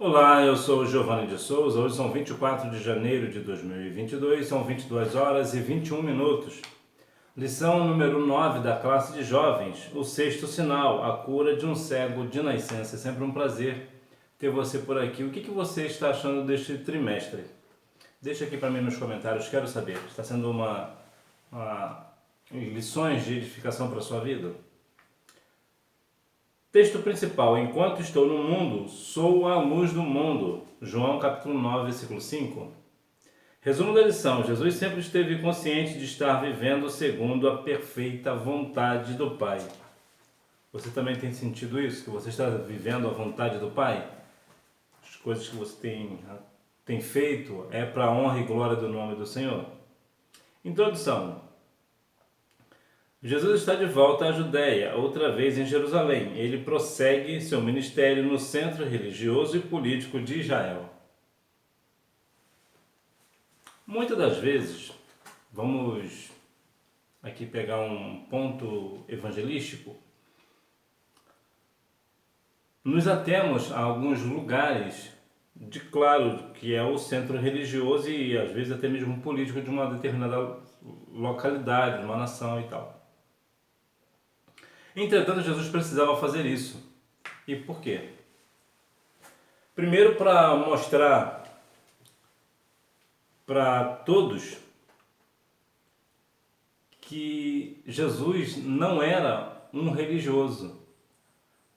Olá, eu sou o Giovanni de Souza. Hoje são 24 de janeiro de 2022, são 22 horas e 21 minutos. Lição número 9 da classe de jovens, o sexto sinal, a cura de um cego de nascença. É sempre um prazer ter você por aqui. O que você está achando deste trimestre? Deixa aqui para mim nos comentários, quero saber. Está sendo uma lições de edificação para a sua vida? Texto principal: enquanto estou no mundo, sou a luz do mundo. João capítulo 9, versículo 5. Resumo da lição: Jesus sempre esteve consciente de estar vivendo segundo a perfeita vontade do Pai. Você também tem sentido isso? Que você está vivendo a vontade do Pai? As coisas que você tem feito é para a honra e glória do nome do Senhor? Introdução: Jesus está de volta à Judéia, outra vez em Jerusalém. Ele prossegue seu ministério no centro religioso e político de Israel. Muitas das vezes, vamos aqui pegar um ponto evangelístico, nos atemos a alguns lugares de claro que é o centro religioso e às vezes até mesmo político de uma determinada localidade, uma nação e tal. Entretanto, Jesus precisava fazer isso. E por quê? Primeiro, para mostrar para todos que Jesus não era um religioso.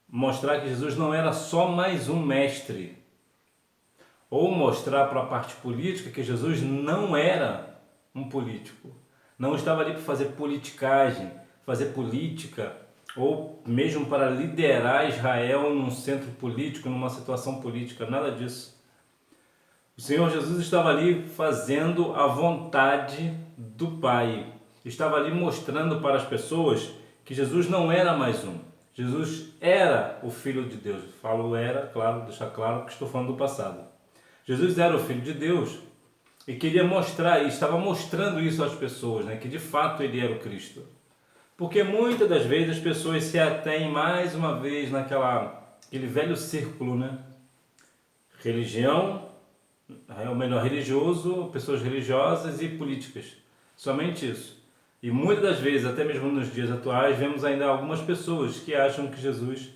Mostrar que Jesus não era só mais um mestre. Ou mostrar para a parte política que Jesus não era um político. Não estava ali para fazer politicagem, fazer política, ou mesmo para liderar Israel num centro político, numa situação política, nada disso. O Senhor Jesus estava ali fazendo a vontade do Pai. Estava ali mostrando para as pessoas que Jesus não era mais um. Jesus era o Filho de Deus. Falo era, claro, deixar claro que estou falando do passado. Jesus era o Filho de Deus e queria mostrar, e estava mostrando isso às pessoas, né, que de fato ele era o Cristo. Porque muitas das vezes as pessoas se atêm mais uma vez naquele velho círculo, né? Religião, ou melhor, religioso, pessoas religiosas e políticas. Somente isso. E muitas das vezes, até mesmo nos dias atuais, vemos ainda algumas pessoas que acham que Jesus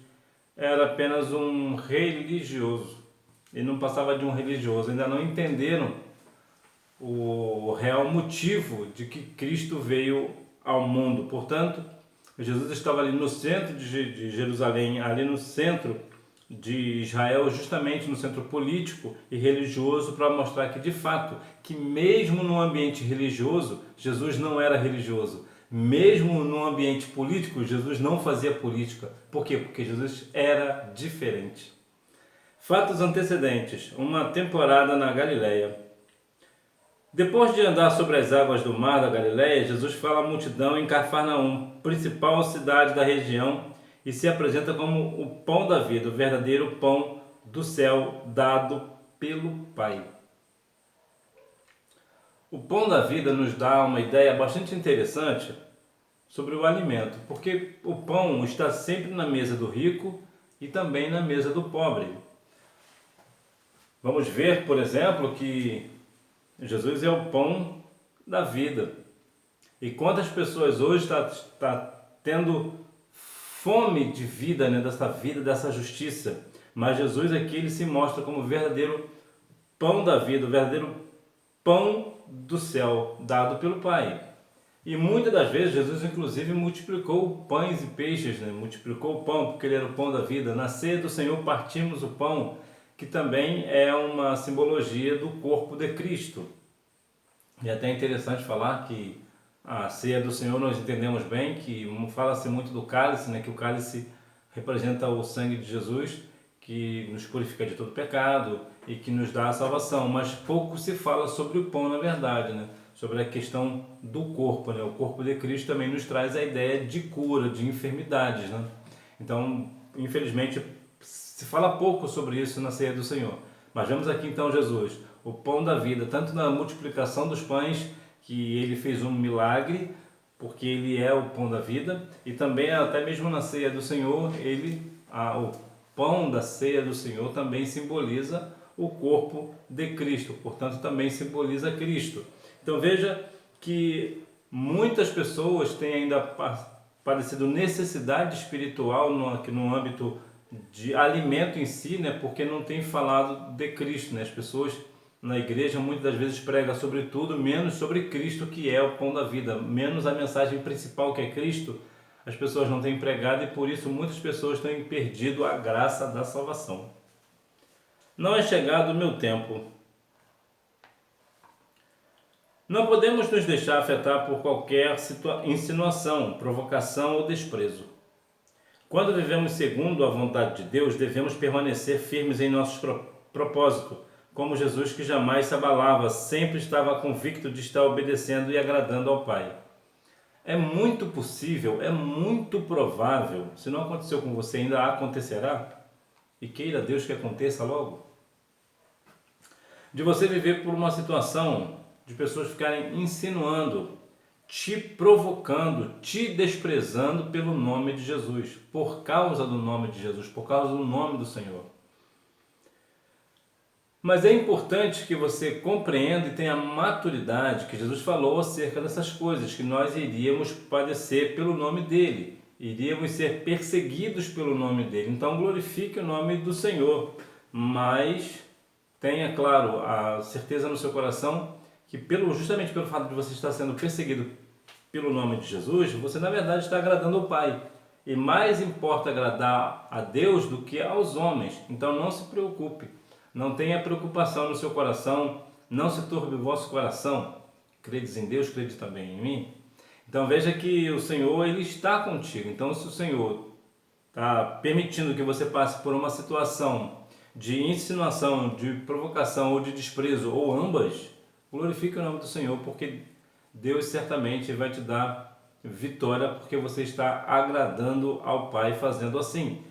era apenas um religioso. Ele não passava de um religioso, ainda não entenderam o real motivo de que Cristo veio ao mundo. Portanto, Jesus estava ali no centro de Jerusalém, ali no centro de Israel, justamente no centro político e religioso, para mostrar que de fato, que mesmo no ambiente religioso, Jesus não era religioso. Mesmo no ambiente político, Jesus não fazia política. Por quê? Porque Jesus era diferente. Fatos antecedentes: uma temporada na Galileia. Depois de andar sobre as águas do mar da Galileia, Jesus fala à multidão em Cafarnaum, principal cidade da região, e se apresenta como o pão da vida, o verdadeiro pão do céu dado pelo Pai. O pão da vida nos dá uma ideia bastante interessante sobre o alimento, porque o pão está sempre na mesa do rico e também na mesa do pobre. Vamos ver, por exemplo, que Jesus é o pão da vida. E quantas pessoas hoje está tendo fome de vida, né, dessa vida, dessa justiça. Mas Jesus aqui ele se mostra como o verdadeiro pão da vida, o verdadeiro pão do céu, dado pelo Pai. E muitas das vezes Jesus inclusive multiplicou pães e peixes, né? Multiplicou o pão porque ele era o pão da vida. Na ceia do Senhor partimos o pão, que também é uma simbologia do corpo de Cristo. E é até interessante falar que a ceia do Senhor nós entendemos bem, que fala-se muito do cálice, né? Que o cálice representa o sangue de Jesus, que nos purifica de todo pecado e que nos dá a salvação, mas pouco se fala sobre o pão na verdade, né? Sobre a questão do corpo, né? O corpo de Cristo também nos traz a ideia de cura, de enfermidades, né? Então, infelizmente, se fala pouco sobre isso na ceia do Senhor. Mas vemos aqui então Jesus, o pão da vida, tanto na multiplicação dos pães, que ele fez um milagre, porque ele é o pão da vida, e também até mesmo na ceia do Senhor, ele, pão da ceia do Senhor também simboliza o corpo de Cristo, portanto também simboliza Cristo. Então veja que muitas pessoas têm ainda padecido necessidade espiritual no âmbito de alimento em si, né? Porque não tem falado de Cristo, né? As pessoas na igreja muitas das vezes pregam sobre tudo, menos sobre Cristo, que é o pão da vida, menos a mensagem principal, que é Cristo. As pessoas não têm pregado e por isso muitas pessoas têm perdido a graça da salvação. Não é chegado o meu tempo. Não podemos nos deixar afetar por qualquer insinuação, provocação ou desprezo. Quando vivemos segundo a vontade de Deus, devemos permanecer firmes em nossos propósitos, como Jesus, que jamais se abalava, sempre estava convicto de estar obedecendo e agradando ao Pai. É muito possível, é muito provável, se não aconteceu com você, ainda acontecerá, e queira Deus que aconteça logo, de você viver por uma situação de pessoas ficarem insinuando, te provocando, te desprezando pelo nome de Jesus, por causa do nome de Jesus, por causa do nome do Senhor. Mas é importante que você compreenda e tenha maturidade que Jesus falou acerca dessas coisas, que nós iríamos padecer pelo nome dele, iríamos ser perseguidos pelo nome dele. Então glorifique o nome do Senhor, mas tenha, claro, a certeza no seu coração que justamente pelo fato de você estar sendo perseguido pelo nome de Jesus, você na verdade está agradando ao Pai. E mais importa agradar a Deus do que aos homens. Então não se preocupe. Não tenha preocupação no seu coração, não se turbe o vosso coração. Credes em Deus, crede também em mim. Então veja que o Senhor, Ele está contigo. Então se o Senhor está permitindo que você passe por uma situação de insinuação, de provocação ou de desprezo, ou ambas, glorifique o nome do Senhor, porque Deus certamente vai te dar vitória, porque você está agradando ao Pai fazendo assim,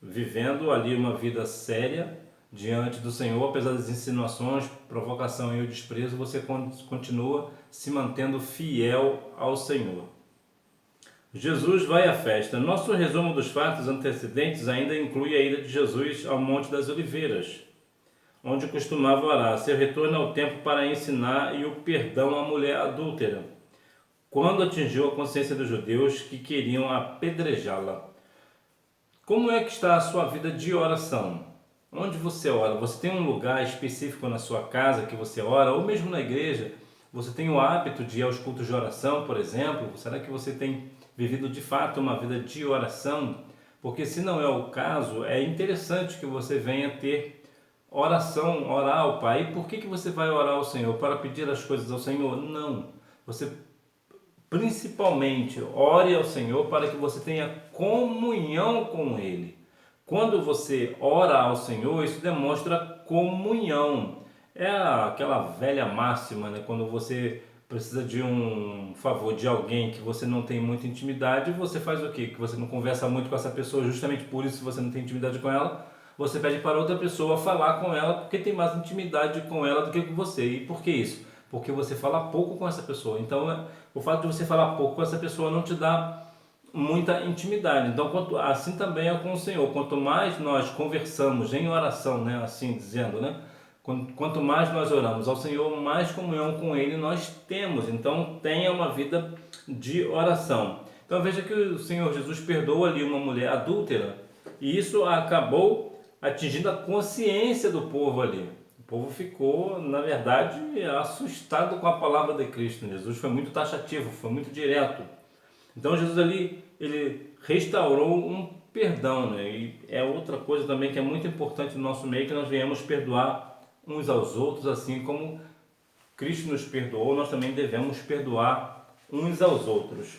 vivendo ali uma vida séria diante do Senhor, apesar das insinuações, provocação e o desprezo, você continua se mantendo fiel ao Senhor. Jesus vai à festa. Nosso resumo dos fatos antecedentes ainda inclui a ida de Jesus ao Monte das Oliveiras, onde costumava orar, seu retorno ao templo para ensinar e o perdão à mulher adúltera, quando atingiu a consciência dos judeus que queriam apedrejá-la. Como é que está a sua vida de oração? Onde você ora? Você tem um lugar específico na sua casa que você ora, ou mesmo na igreja? Você tem o hábito de ir aos cultos de oração, por exemplo? Será que você tem vivido de fato uma vida de oração? Porque se não é o caso, é interessante que você venha ter oração, orar ao Pai. E por que você vai orar ao Senhor? Para pedir as coisas ao Senhor? Não. Você principalmente ore ao Senhor para que você tenha comunhão com Ele. Quando você ora ao Senhor, isso demonstra comunhão. É aquela velha máxima, né? Quando você precisa de um favor de alguém que você não tem muita intimidade, você faz o quê? Que você não conversa muito com essa pessoa, justamente por isso você não tem intimidade com ela, você pede para outra pessoa falar com ela porque tem mais intimidade com ela do que com você. E por que isso? Porque você fala pouco com essa pessoa. Então, o fato de você falar pouco com essa pessoa não te dá muita intimidade. Então, assim também é com o Senhor. Quanto mais nós conversamos em oração, né, assim dizendo, né, quanto mais nós oramos ao Senhor, mais comunhão com Ele nós temos. Então, tenha uma vida de oração. Então, veja que o Senhor Jesus perdoa ali uma mulher adúltera e isso acabou atingindo a consciência do povo ali. O povo ficou, na verdade, assustado com a palavra de Cristo. Jesus foi muito taxativo, foi muito direto. Então Jesus ali, ele restaurou um perdão, né? E é outra coisa também que é muito importante no nosso meio, que nós venhamos perdoar uns aos outros, assim como Cristo nos perdoou, nós também devemos perdoar uns aos outros.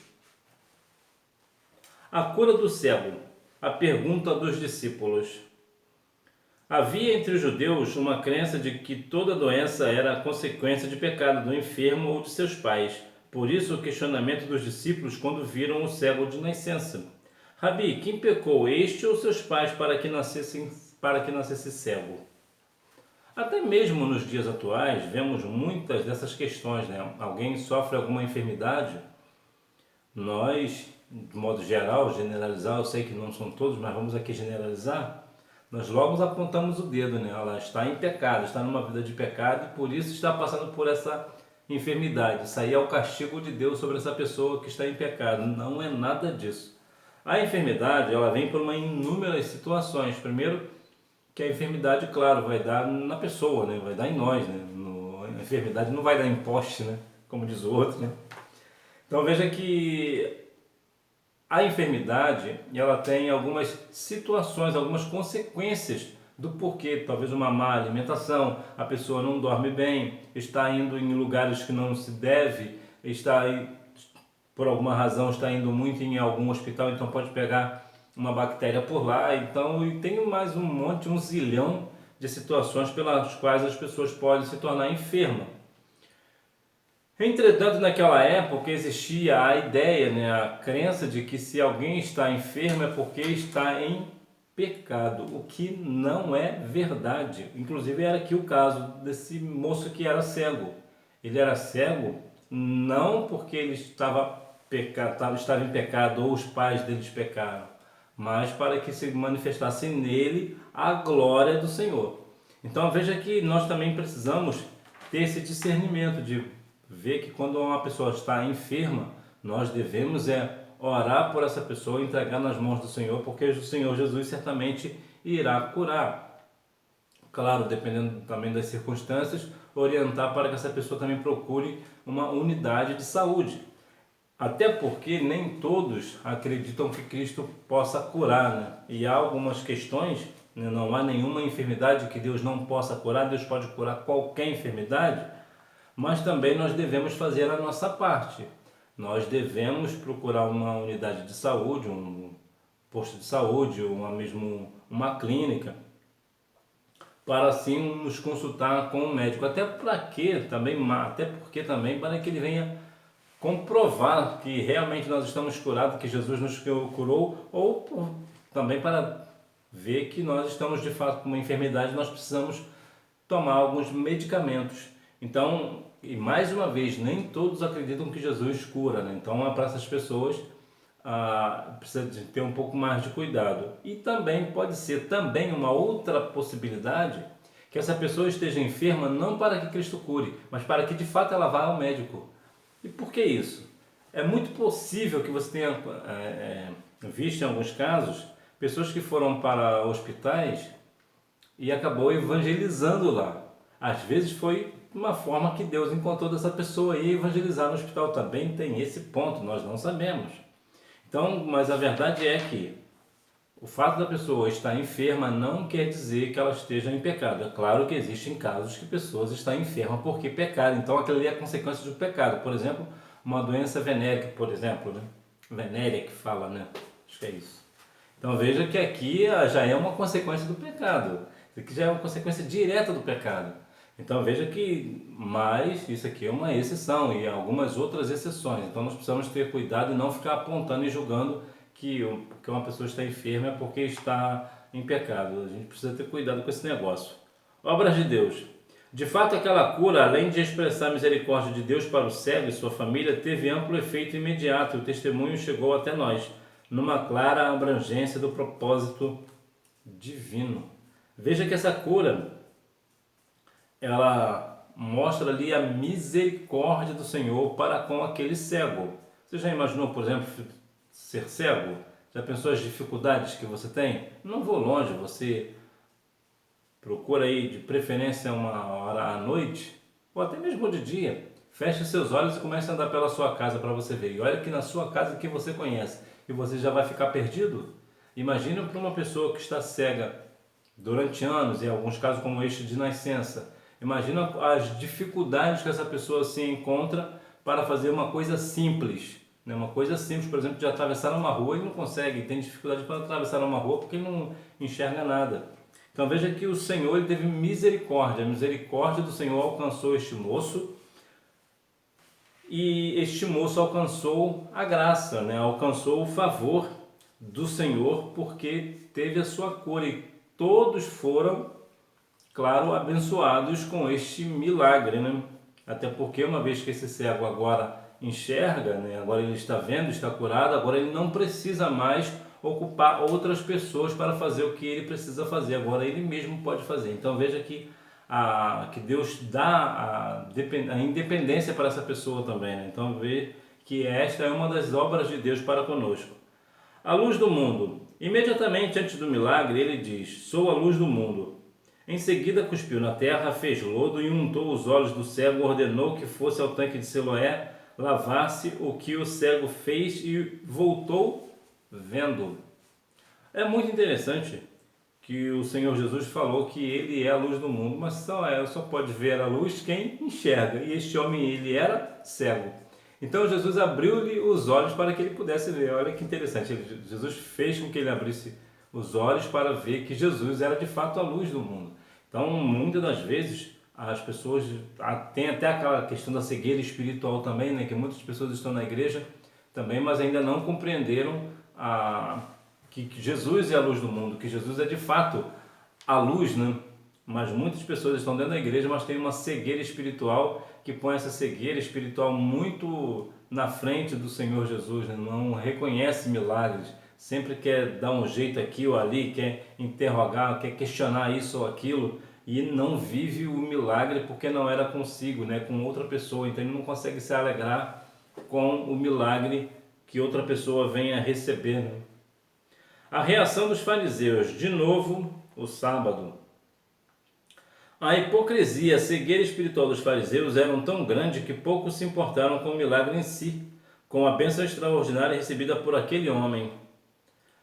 A cura do cego, a pergunta dos discípulos. Havia entre os judeus uma crença de que toda doença era consequência de pecado do enfermo ou de seus pais. Por isso o questionamento dos discípulos quando viram o cego de nascença. Rabi, quem pecou, este ou seus pais, para que nascesse cego? Até mesmo nos dias atuais, vemos muitas dessas questões, né? Alguém sofre alguma enfermidade, nós, de modo geral, generalizar, eu sei que não são todos, mas vamos aqui generalizar, nós logo apontamos o dedo, né? Ela está em pecado, está numa vida de pecado e por isso está passando por essa enfermidade. Isso aí é o castigo de Deus sobre essa pessoa que está em pecado. Não é nada disso. A enfermidade, ela vem por uma inúmeras situações. Primeiro, que a enfermidade, claro, vai dar na pessoa, né? Vai dar em nós, né? A enfermidade não vai dar em poste, né? Como diz o outro, né? Então veja que a enfermidade, ela tem algumas situações, algumas consequências do porquê. Talvez uma má alimentação, a pessoa não dorme bem, está indo em lugares que não se deve, por alguma razão está indo muito em algum hospital, então pode pegar uma bactéria por lá. Então, e tem mais um zilhão de situações pelas quais as pessoas podem se tornar enfermas. Entretanto, naquela época existia a ideia, né, a crença de que se alguém está enfermo é porque está em pecado, o que não é verdade. Inclusive era aqui o caso desse moço que era cego. Ele era cego não porque ele estava em pecado ou os pais deles pecaram, mas para que se manifestasse nele a glória do Senhor. Então veja que nós também precisamos ter esse discernimento de ver que quando uma pessoa está enferma, nós devemos orar por essa pessoa, entregar nas mãos do Senhor, porque o Senhor Jesus certamente irá curar. Claro, dependendo também das circunstâncias, orientar para que essa pessoa também procure uma unidade de saúde. Até porque nem todos acreditam que Cristo possa curar, né? E há algumas questões, né? Não há nenhuma enfermidade que Deus não possa curar, Deus pode curar qualquer enfermidade, mas também nós devemos fazer a nossa parte. Nós devemos procurar uma unidade de saúde, um posto de saúde, ou mesmo uma clínica, para assim nos consultar com o médico. Até porque também para que ele venha comprovar que realmente nós estamos curados, que Jesus nos curou, ou também para ver que nós estamos de fato com uma enfermidade, nós precisamos tomar alguns medicamentos. Então, e mais uma vez, nem todos acreditam que Jesus cura, né? Então, para essas pessoas, precisa de ter um pouco mais de cuidado. E também pode ser também uma outra possibilidade que essa pessoa esteja enferma não para que Cristo cure, mas para que de fato ela vá ao médico. E por que isso? É muito possível que você tenha visto em alguns casos pessoas que foram para hospitais e acabou evangelizando lá. Às vezes foi uma forma que Deus encontrou dessa pessoa e evangelizar no hospital. Também tem esse ponto, nós não sabemos. Então, mas a verdade é que o fato da pessoa estar enferma não quer dizer que ela esteja em pecado. É claro que existem casos que pessoas estão enfermas porque pecaram. Então, aquilo ali é consequência do pecado. Por exemplo, uma doença venérica, por exemplo, né? Venérea que fala, né? Acho que é isso. Então, veja que aqui já é uma consequência do pecado. Isso aqui já é uma consequência direta do pecado. Então, veja que, mas isso aqui é uma exceção e algumas outras exceções. Então, nós precisamos ter cuidado e não ficar apontando e julgando que uma pessoa está enferma é porque está em pecado. A gente precisa ter cuidado com esse negócio. Obras de Deus. De fato, aquela cura, além de expressar a misericórdia de Deus para o cego e sua família, teve amplo efeito imediato e o testemunho chegou até nós, numa clara abrangência do propósito divino. Veja que essa cura, ela mostra ali a misericórdia do Senhor para com aquele cego. Você já imaginou, por exemplo, ser cego? Já pensou as dificuldades que você tem? Não vou longe, você procura aí de preferência uma hora à noite, ou até mesmo de dia. Feche seus olhos e comece a andar pela sua casa para você ver. E olha que na sua casa que você conhece e você já vai ficar perdido. Imagina para uma pessoa que está cega durante anos, em alguns casos como este de nascença. Imagina as dificuldades que essa pessoa se encontra para fazer uma coisa simples. Uma coisa simples, por exemplo, de atravessar uma rua e não consegue, tem dificuldade para atravessar uma rua porque ele não enxerga nada. Então veja que o Senhor ele teve misericórdia, a misericórdia do Senhor alcançou este moço e este moço alcançou a graça, alcançou o favor do Senhor porque teve a sua cura e todos foram, claro, abençoados com este milagre, Até porque uma vez que esse cego agora enxerga, agora ele está vendo, está curado, agora ele não precisa mais ocupar outras pessoas para fazer o que ele precisa fazer. Agora ele mesmo pode fazer. Então veja que Deus dá a independência para essa pessoa também, né? Então vê que esta é uma das obras de Deus para conosco. A luz do mundo. Imediatamente antes do milagre, ele diz: sou a luz do mundo. Em seguida cuspiu na terra, fez lodo e untou os olhos do cego, ordenou que fosse ao tanque de Siloé lavar-se, o que o cego fez e voltou vendo. É muito interessante que o Senhor Jesus falou que ele é a luz do mundo, mas só pode ver a luz quem enxerga, e este homem ele era cego. Então Jesus abriu-lhe os olhos para que ele pudesse ver. Olha que interessante, Jesus fez com que ele abrisse os olhos para ver que Jesus era de fato a luz do mundo. Então muitas das vezes as pessoas têm até aquela questão da cegueira espiritual também, né? Que muitas pessoas estão na igreja também, mas ainda não compreenderam que Jesus é a luz do mundo, que Jesus é de fato a luz, né? Mas muitas pessoas estão dentro da igreja, mas têm uma cegueira espiritual que põe essa cegueira espiritual muito na frente do Senhor Jesus, né? Não reconhece milagres, sempre quer dar um jeito aqui ou ali, quer interrogar, quer questionar isso ou aquilo e não vive o milagre porque não era consigo, né? Com outra pessoa, então ele não consegue se alegrar com o milagre que outra pessoa venha receber, né? A reação dos fariseus, de novo, o sábado. A hipocrisia, a cegueira espiritual dos fariseus eram tão grande que poucos se importaram com o milagre em si, com a bênção extraordinária recebida por aquele homem.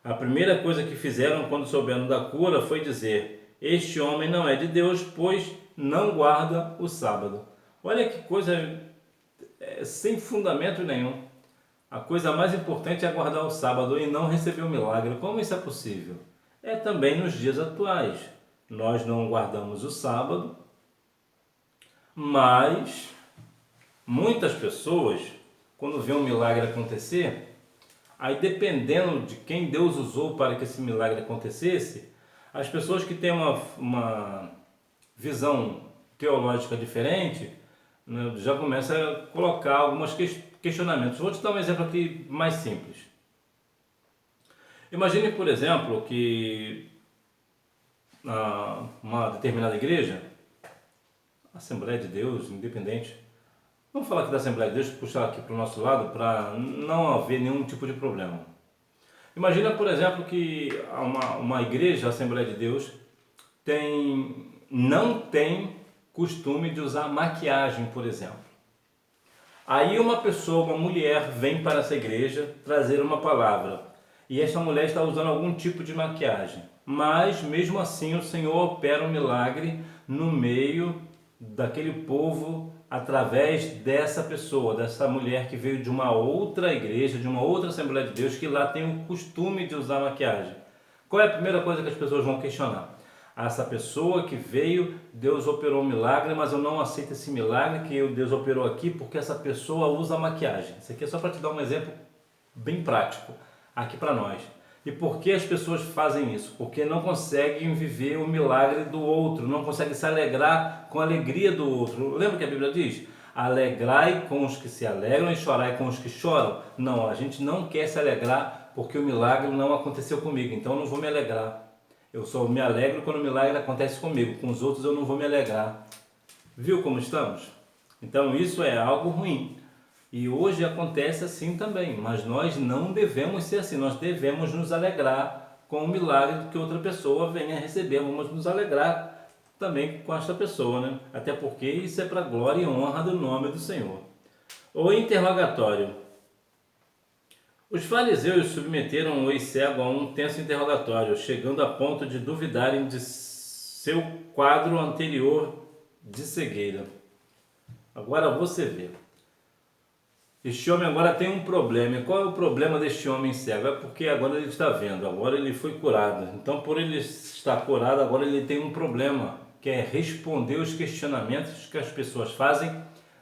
A primeira coisa que fizeram quando souberam da cura foi dizer: este homem não é de Deus, pois não guarda o sábado. Olha que coisa sem fundamento nenhum. A coisa mais importante é guardar o sábado e não receber o milagre. Como isso é possível? É também nos dias atuais. Nós não guardamos o sábado, mas muitas pessoas, quando vê um milagre acontecer, aí dependendo de quem Deus usou para que esse milagre acontecesse, as pessoas que têm uma visão teológica diferente, né, já começam a colocar alguns questionamentos. Vou te dar um exemplo aqui mais simples. Imagine, por exemplo, que uma determinada igreja, Assembleia de Deus, independente, vamos falar aqui da Assembleia de Deus, puxar aqui para o nosso lado para não haver nenhum tipo de problema. Imagina, por exemplo, que uma igreja, a Assembleia de Deus, não tem costume de usar maquiagem, por exemplo. Aí uma pessoa, uma mulher, vem para essa igreja trazer uma palavra. E essa mulher está usando algum tipo de maquiagem. Mas, mesmo assim, o Senhor opera um milagre no meio daquele povo através dessa pessoa, dessa mulher que veio de uma outra igreja, de uma outra Assembleia de Deus, que lá tem o costume de usar maquiagem. Qual é a primeira coisa que as pessoas vão questionar? Essa pessoa que veio, Deus operou um milagre, mas eu não aceito esse milagre que Deus operou aqui porque essa pessoa usa maquiagem. Isso aqui é só para te dar um exemplo bem prático aqui para nós. E por que as pessoas fazem isso? Porque não conseguem viver o milagre do outro, não conseguem se alegrar com a alegria do outro. Lembra que a Bíblia diz? Alegrai com os que se alegram e chorai com os que choram. Não, a gente não quer se alegrar porque o milagre não aconteceu comigo, então eu não vou me alegrar. Eu só me alegro quando o milagre acontece comigo, com os outros eu não vou me alegrar. Viu como estamos? Então isso é algo ruim. E hoje acontece assim também, mas nós não devemos ser assim, nós devemos nos alegrar com o milagre que outra pessoa venha receber, vamos nos alegrar também com esta pessoa, né? Até porque isso é para a glória e honra do nome do Senhor. O interrogatório. Os fariseus submeteram o ex-cego a um tenso interrogatório, chegando a ponto de duvidarem de seu quadro anterior de cegueira. Agora você vê. Este homem agora tem um problema. E qual é o problema deste homem cego? É porque agora ele está vendo, agora ele foi curado. Então, por ele estar curado, agora ele tem um problema, que é responder os questionamentos que as pessoas fazem,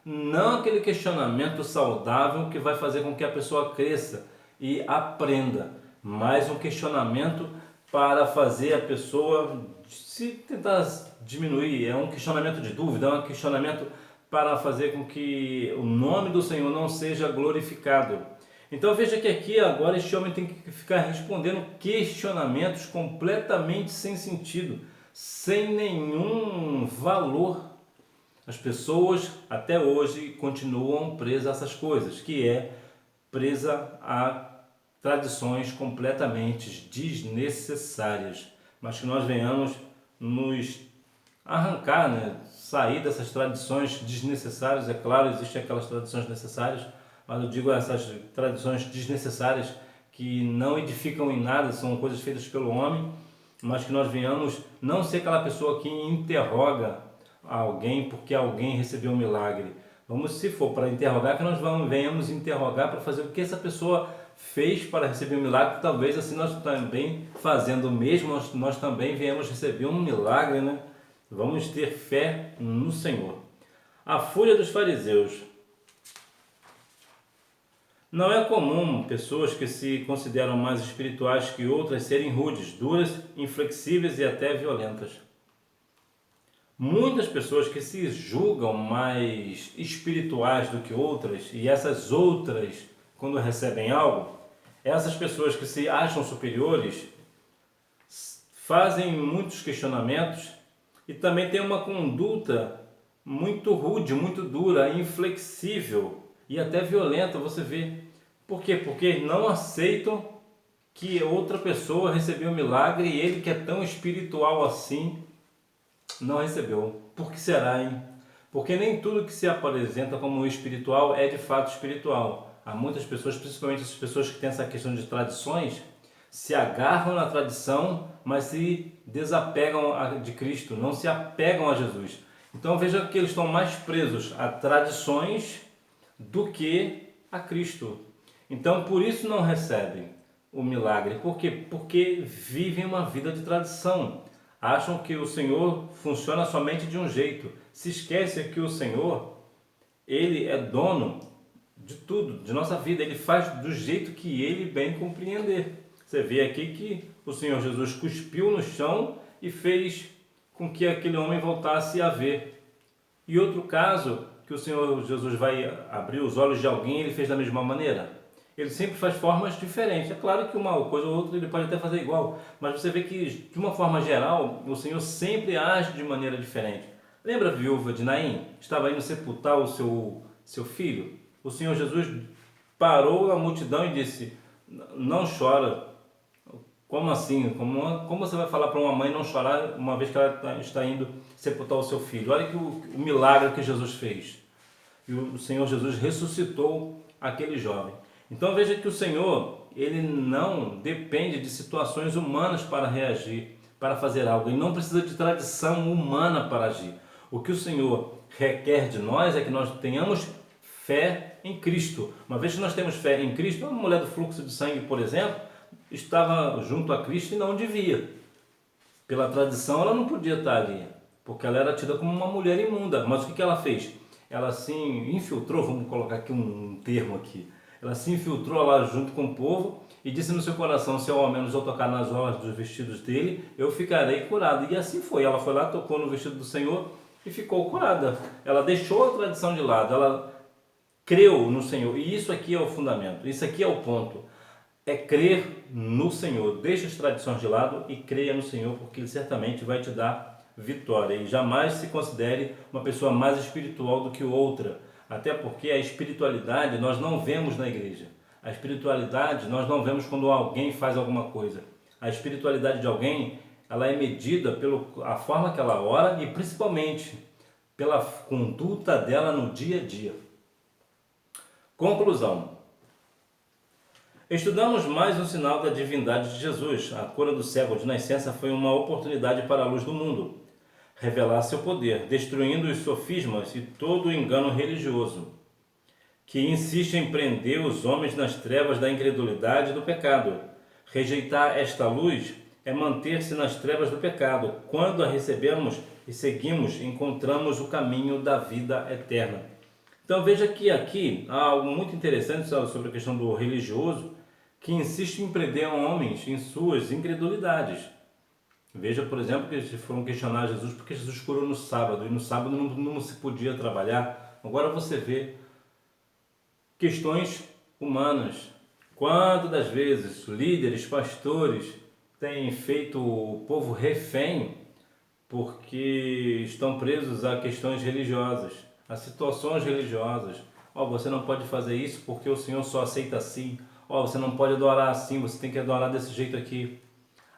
não aquele questionamento saudável que vai fazer com que a pessoa cresça e aprenda, mas um questionamento para fazer a pessoa se tentar diminuir. É um questionamento de dúvida, é um questionamento para fazer com que o nome do Senhor não seja glorificado. Então veja que aqui agora este homem tem que ficar respondendo questionamentos completamente sem sentido, sem nenhum valor. As pessoas até hoje continuam presas a essas coisas, que é presa a tradições completamente desnecessárias, mas que nós venhamos nos arrancar, né? Sair dessas tradições desnecessárias. É claro, existem aquelas tradições necessárias, mas eu digo essas tradições desnecessárias que não edificam em nada, são coisas feitas pelo homem, mas que nós venhamos não ser aquela pessoa que interroga alguém porque alguém recebeu um milagre. Vamos, se for para interrogar, que nós venhamos interrogar para fazer o que essa pessoa fez para receber um milagre, talvez assim nós também, fazendo o mesmo, nós também venhamos receber um milagre, né? Vamos ter fé no Senhor. A fúria dos fariseus. Não é comum pessoas que se consideram mais espirituais que outras serem rudes, duras, inflexíveis e até violentas. Muitas pessoas que se julgam mais espirituais do que outras, e essas outras, quando recebem algo, essas pessoas que se acham superiores, fazem muitos questionamentos e também têm uma conduta muito rude, muito dura, inflexível e até violenta, você vê. Por quê? Porque não aceitam que outra pessoa recebeu um milagre e ele, que é tão espiritual assim, não recebeu. Por que será, hein? Porque nem tudo que se apresenta como espiritual é de fato espiritual. Há muitas pessoas, principalmente as pessoas que têm essa questão de tradições, se agarram na tradição, mas se desapegam de Cristo, não se apegam a Jesus. Então veja que eles estão mais presos a tradições do que a Cristo. Então por isso não recebem o milagre. Por quê? Porque vivem uma vida de tradição. Acham que o Senhor funciona somente de um jeito. Se esquecem que o Senhor, Ele é dono de tudo, de nossa vida. Ele faz do jeito que Ele bem compreender. Você vê aqui que o Senhor Jesus cuspiu no chão e fez com que aquele homem voltasse a ver. E outro caso, que o Senhor Jesus vai abrir os olhos de alguém, Ele fez da mesma maneira. Ele sempre faz formas diferentes. É claro que uma coisa ou outra ele pode até fazer igual, mas você vê que, de uma forma geral, o Senhor sempre age de maneira diferente. Lembra a viúva de Naim? Estava indo sepultar o seu filho. O Senhor Jesus parou a multidão e disse: não chora. Como assim? Como você vai falar para uma mãe não chorar uma vez que ela está indo sepultar o seu filho? Olha que o milagre que Jesus fez. E o Senhor Jesus ressuscitou aquele jovem. Então veja que o Senhor, Ele não depende de situações humanas para reagir, para fazer algo. Ele não precisa de tradição humana para agir. O que o Senhor requer de nós é que nós tenhamos fé em Cristo. Uma vez que nós temos fé em Cristo, uma mulher do fluxo de sangue, por exemplo, estava junto a Cristo e não devia. Pela tradição ela não podia estar ali, porque ela era tida como uma mulher imunda. Mas o que ela fez? Ela se infiltrou, vamos colocar aqui um termo aqui, ela se infiltrou lá junto com o povo e disse no seu coração: se eu ao menos eu tocar nas orlas dos vestidos dele, eu ficarei curada. E assim foi, ela foi lá, tocou no vestido do Senhor e ficou curada. Ela deixou a tradição de lado, ela creu no Senhor. E isso aqui é o fundamento, isso aqui é o ponto. É crer no Senhor. Deixe as tradições de lado e creia no Senhor, porque Ele certamente vai te dar vitória. E jamais se considere uma pessoa mais espiritual do que outra. Até porque a espiritualidade nós não vemos na igreja. A espiritualidade nós não vemos quando alguém faz alguma coisa. A espiritualidade de alguém, ela é medida pela forma que ela ora e principalmente pela conduta dela no dia a dia. Conclusão. Estudamos mais um sinal da divindade de Jesus. A cura do cego de nascença foi uma oportunidade para a luz do mundo revelar seu poder, destruindo os sofismas e todo o engano religioso, que insiste em prender os homens nas trevas da incredulidade e do pecado. Rejeitar esta luz é manter-se nas trevas do pecado. Quando a recebemos e seguimos, encontramos o caminho da vida eterna. Então veja que aqui há algo muito interessante sobre a questão do religioso, que insiste em prender homens em suas incredulidades. Veja, por exemplo, que eles foram questionar Jesus porque Jesus curou no sábado, e no sábado não se podia trabalhar. Agora você vê questões humanas, Quantas das vezes líderes, pastores têm feito o povo refém porque estão presos a questões religiosas, a situações religiosas. Você não pode fazer isso porque o Senhor só aceita assim. Você não pode adorar assim, você tem que adorar desse jeito aqui.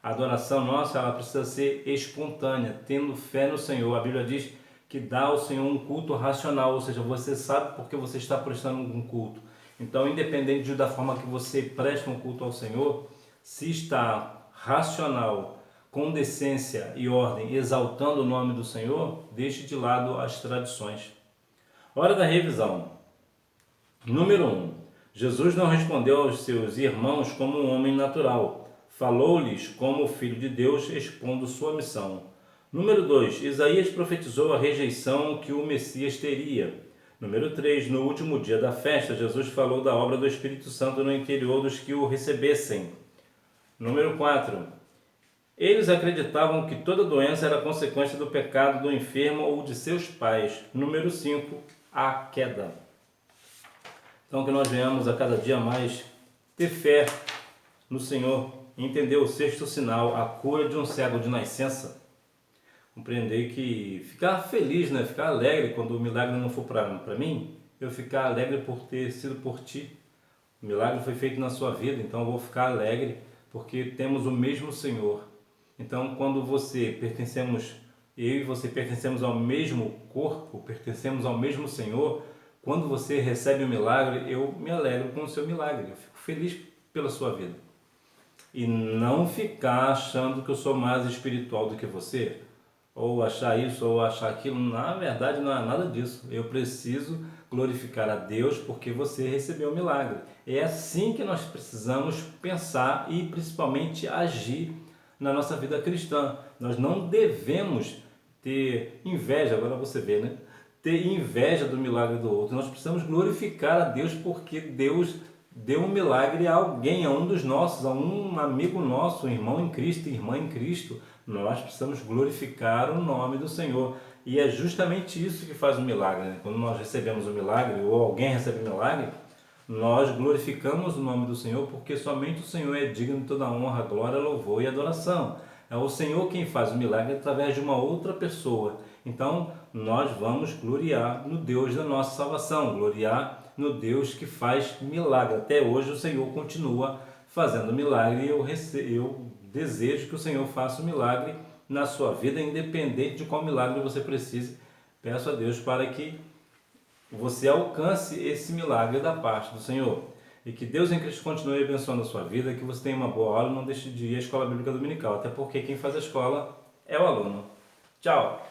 A adoração nossa, ela precisa ser espontânea, tendo fé no Senhor. A Bíblia diz que dá ao Senhor um culto racional, ou seja, você sabe porque você está prestando um culto. Então, independente da forma que você presta um culto ao Senhor, se está racional, com decência e ordem, exaltando o nome do Senhor, deixe de lado as tradições. Hora da revisão. Número 1. Jesus não respondeu aos seus irmãos como um homem natural. Falou-lhes como filho de Deus, expondo sua missão. Número 2. Isaías profetizou a rejeição que o Messias teria. Número 3. No último dia da festa, Jesus falou da obra do Espírito Santo no interior dos que o recebessem. Número 4. Eles acreditavam que toda doença era consequência do pecado do enfermo ou de seus pais. Número 5. A queda. Então, que nós venhamos a cada dia mais ter fé no Senhor, entender o sexto sinal, a cura de um cego de nascença. Compreender que ficar feliz, ficar alegre quando o milagre não for para mim, eu ficar alegre por ter sido por ti. O milagre foi feito na sua vida, então eu vou ficar alegre porque temos o mesmo Senhor. Então, quando eu e você pertencemos ao mesmo corpo, pertencemos ao mesmo Senhor, quando você recebe o milagre, eu me alegro com o seu milagre, eu fico feliz pela sua vida. E não ficar achando que eu sou mais espiritual do que você, ou achar isso, ou achar aquilo. Na verdade, não é nada disso. Eu preciso glorificar a Deus porque você recebeu o milagre. É assim que nós precisamos pensar e principalmente agir na nossa vida cristã. Nós não devemos ter inveja, agora você vê, ter inveja do milagre do outro. Nós precisamos glorificar a Deus porque Deus deu um milagre a alguém, a um dos nossos, a um amigo nosso, um irmão em Cristo, irmã em Cristo. Nós precisamos glorificar o nome do Senhor. E é justamente isso que faz o milagre. Quando nós recebemos o milagre, ou alguém recebe o milagre, nós glorificamos o nome do Senhor, porque somente o Senhor é digno de toda honra, glória, louvor e adoração. É o Senhor quem faz o milagre através de uma outra pessoa. Então, nós vamos gloriar no Deus da nossa salvação, gloriar no Deus que faz milagre. Até hoje o Senhor continua fazendo milagre e eu desejo que o Senhor faça um milagre na sua vida, independente de qual milagre você precise. Peço a Deus para que você alcance esse milagre da parte do Senhor. E que Deus em Cristo continue abençoando a sua vida, que você tenha uma boa aula e não deixe de ir à Escola Bíblica Dominical, até porque quem faz a escola é o aluno. Tchau!